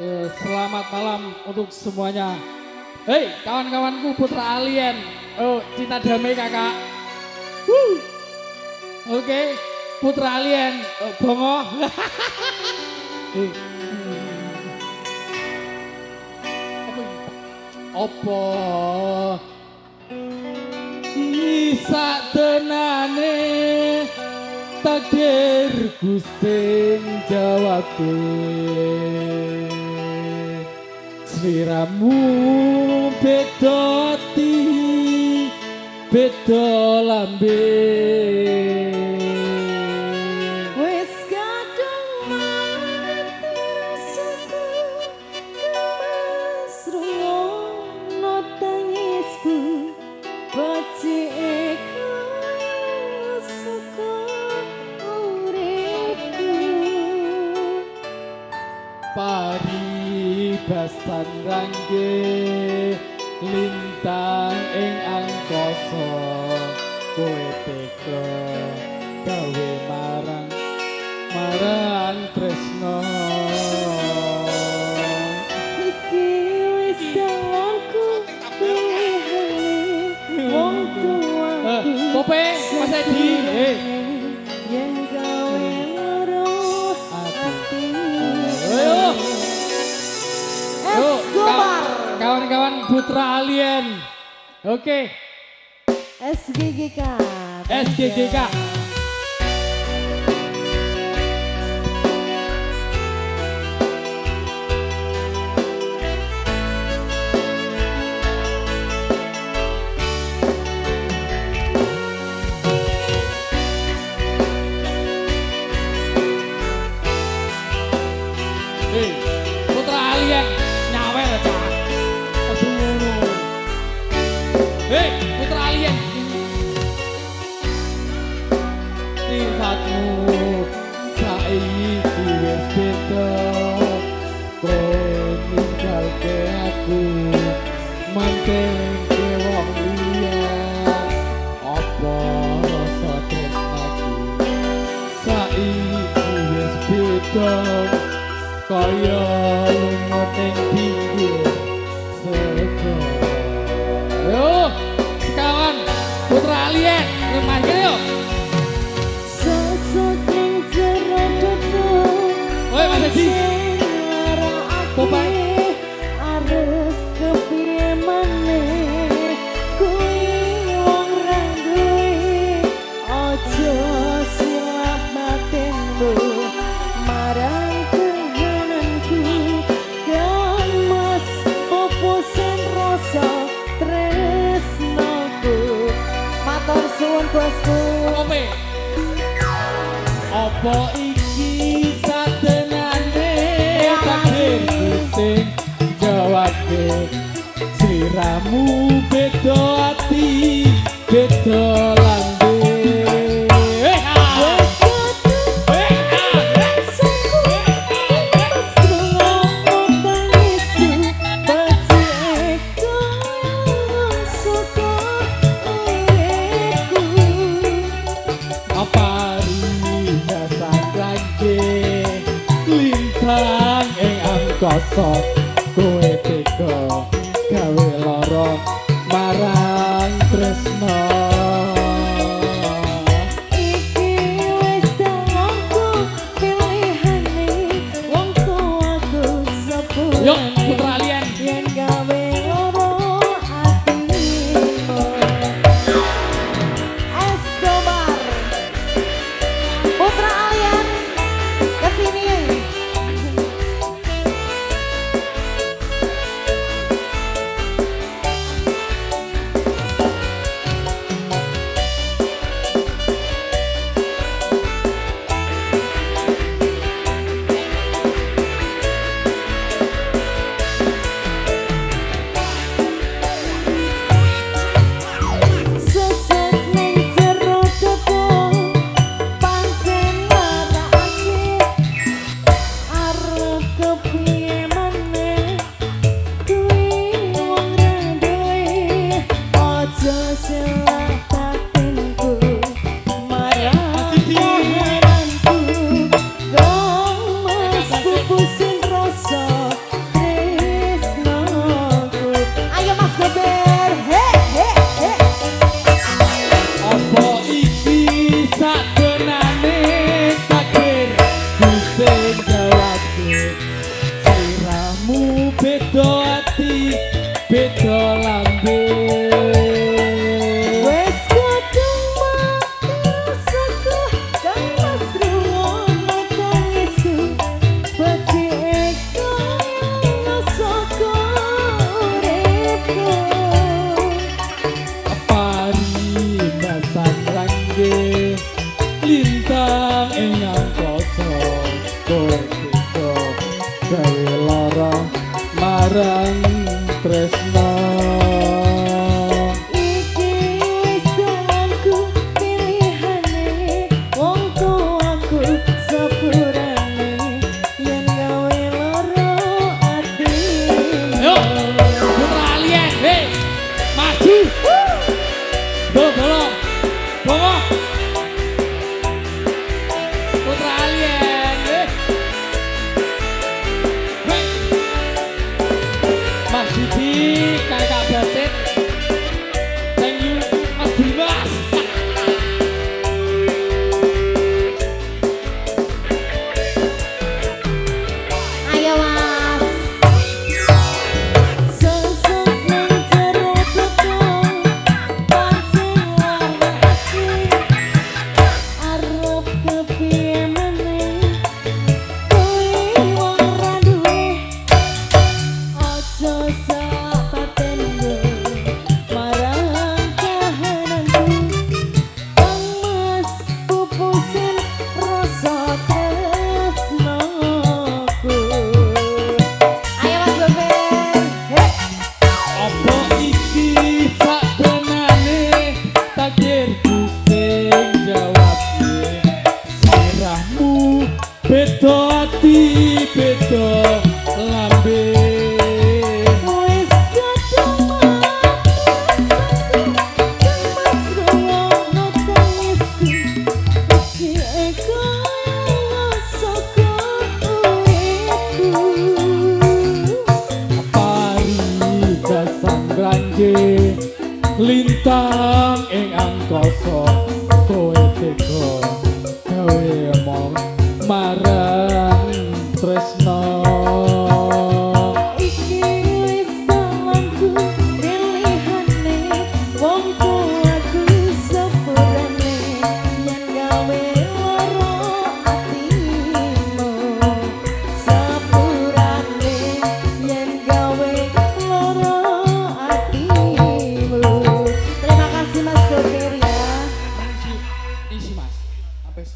Selamat malam untuk semuanya. Hei, kawan-kawanku Putra Alien. Oh, cinta damai kakak. Oke, Putra Alien. Bongo. Apa bisa tenane takdir Gusting jawabe sliramu beda ati beda lambe Wis kadung mati rasaku kemasrungono tangisku bajike kaya saka uripku paribasan rangge lintang ing angkasa kowe teka gawe marang tresno iki wis dalangku pilihane wong tuaku Pope Mas Edi yen gawe loro ati Ayo Escobar kawan-kawan Putra Alien. Oke, SGGK SGGK. Hei, Putra Alien nyawel cak. Aduh. Hei, Putra Alien. Sifatmu saiki wis beda. Kowe ninggalke aku, mantengke wong liya. Apa rasa tresnaku saiki wis beda. Kaya lumut ing pinggir segara. Ayo, sekawan Putra Alien, lemah gini yuk. sosok ning jero dodo Woi Mas Edi, Popeye. arep kepiye maneh kuwi wong ra duwe aja silap batinmu marang kahananku kan mas pupusin rasa tresnoku matur suwun bosku Ope. Apa iki satenane takdir Gusting jawabe sliramu beda ati beda lambe. Lintang ing angkasa kowe teka gawe lara marang tresno iki wis dalangku pilihane wong tuaku sepuluh Yuk Putra Alien. yen gawe loro atimu Escobar Putra Alien kesini lara marang tresno. Iki wis jalanku pilihane wong tuaku sepurane yen gawe lara ati. Yo, putra alien, hei, maju. Bolo, bongo. Putra alien, hei. Hei. Mas Didi, kakak Basit. Thank you, Mas Dimas. Ayo Mas. Sesuk nang jero bekal pancen warna ati. Arep kepiye meneh kowe wong ra duwe. Aja sapaten marang kahananku. Kang Mas pupusin rasa tresnoku. Ayo Mas Gover. Apa iki sakbenane takdirku sing jawabne. Sirahmu beda ati beda lambe. Wis ketemu Mas rungokno tangisku. Si eko saka uripku. Pari dasan rangge lintang ing angkasa kowe teka gawe mong marang tresno. Iki wis jalanku pilihane wong tuaku sepurane yen gawe lara atimu sepurane yen gawe lara atimu. Terima kasih Mas Gover ya. Isi mas, apes.